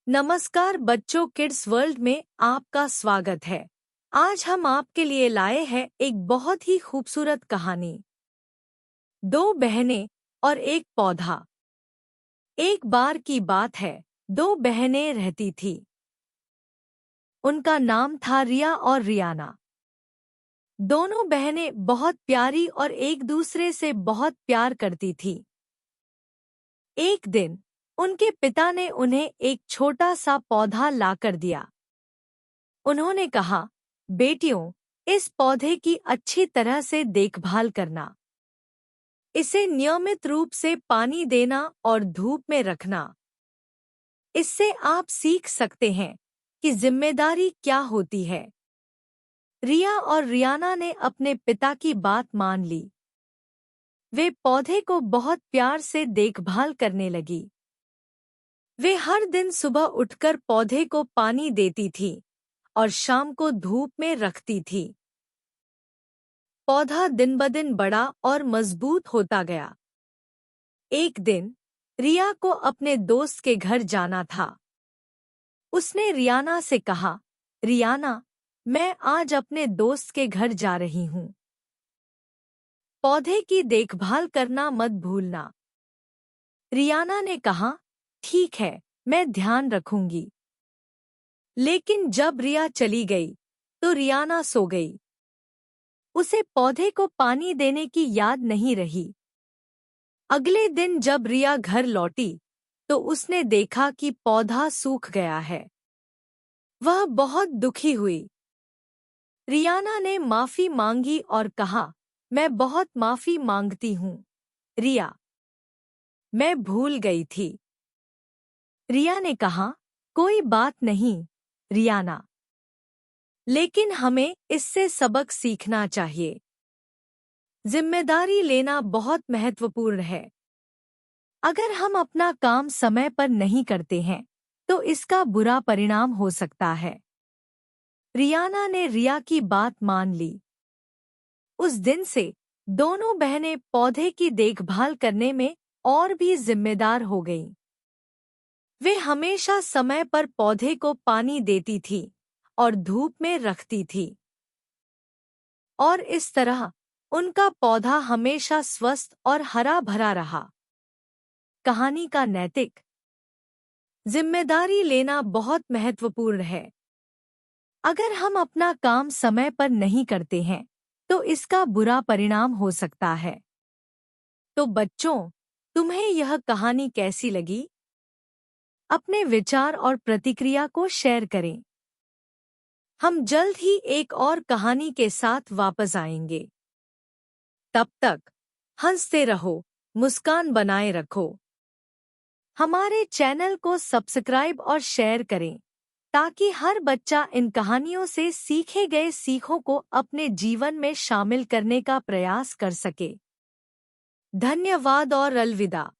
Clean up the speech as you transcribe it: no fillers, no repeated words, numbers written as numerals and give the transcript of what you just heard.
नमस्कार बच्चों, kids world में आपका स्वागत है। आज हम आपके लिए लाए हैं एक बहुत ही खूबसूरत कहानी, दो बहनें और एक पौधा। एक बार की बात है, दो बहनें रहती थी। उनका नाम था रिया और रियाना। दोनों बहनें बहुत प्यारी और एक दूसरे से बहुत प्यार करती थी। एक दिन उनके पिता ने उन्हें एक छोटा सा पौधा लाकर दिया। उन्होंने कहा, बेटियों, इस पौधे की अच्छी तरह से देखभाल करना। इसे नियमित रूप से पानी देना और धूप में रखना। इससे आप सीख सकते हैं कि जिम्मेदारी क्या होती है। रिया और रियाना ने अपने पिता की बात मान ली। वे पौधे को बहुत प्यार से देखभाल करने लगी। वे हर दिन सुबह उठकर पौधे को पानी देती थी और शाम को धूप में रखती थी। पौधा दिन-ब-दिन बड़ा और मजबूत होता गया। एक दिन रिया को अपने दोस्त के घर जाना था। उसने रियाना से कहा, रियाना, मैं आज अपने दोस्त के घर जा रही हूँ। पौधे की देखभाल करना मत भूलना। रियाना ने कहा, ठीक है, मैं ध्यान रखूंगी। लेकिन जब रिया चली गई, तो रियाना सो गई। उसे पौधे को पानी देने की याद नहीं रही। अगले दिन जब रिया घर लौटी, तो उसने देखा कि पौधा सूख गया है। वह बहुत दुखी हुई। रियाना ने माफी मांगी और कहा, मैं बहुत माफी मांगती हूँ, रिया। मैं भूल गई थी। रिया ने कहा, कोई बात नहीं, रियाना। लेकिन हमें इससे सबक सीखना चाहिए। जिम्मेदारी लेना बहुत महत्वपूर्ण है। अगर हम अपना काम समय पर नहीं करते हैं, तो इसका बुरा परिणाम हो सकता है। रियाना ने रिया की बात मान ली। उस दिन से दोनों बहनें पौधे की देखभाल करने में और भी जिम्मेदार हो गईं। वे हमेशा समय पर पौधे को पानी देती थी और धूप में रखती थी। और इस तरह उनका पौधा हमेशा स्वस्थ और हरा भरा रहा। कहानी का नैतिक: जिम्मेदारी लेना बहुत महत्वपूर्ण है। अगर हम अपना काम समय पर नहीं करते हैं, तो इसका बुरा परिणाम हो सकता है। तो बच्चों, तुम्हें यह कहानी कैसी लगी? अपने विचार और प्रतिक्रिया को शेयर करें। हम जल्द ही एक और कहानी के साथ वापस आएंगे। तब तक हंसते रहो, मुस्कान बनाए रखो। हमारे चैनल को सब्सक्राइब और शेयर करें, ताकि हर बच्चा इन कहानियों से सीखे गए सीखों को अपने जीवन में शामिल करने का प्रयास कर सके। धन्यवाद और अलविदा।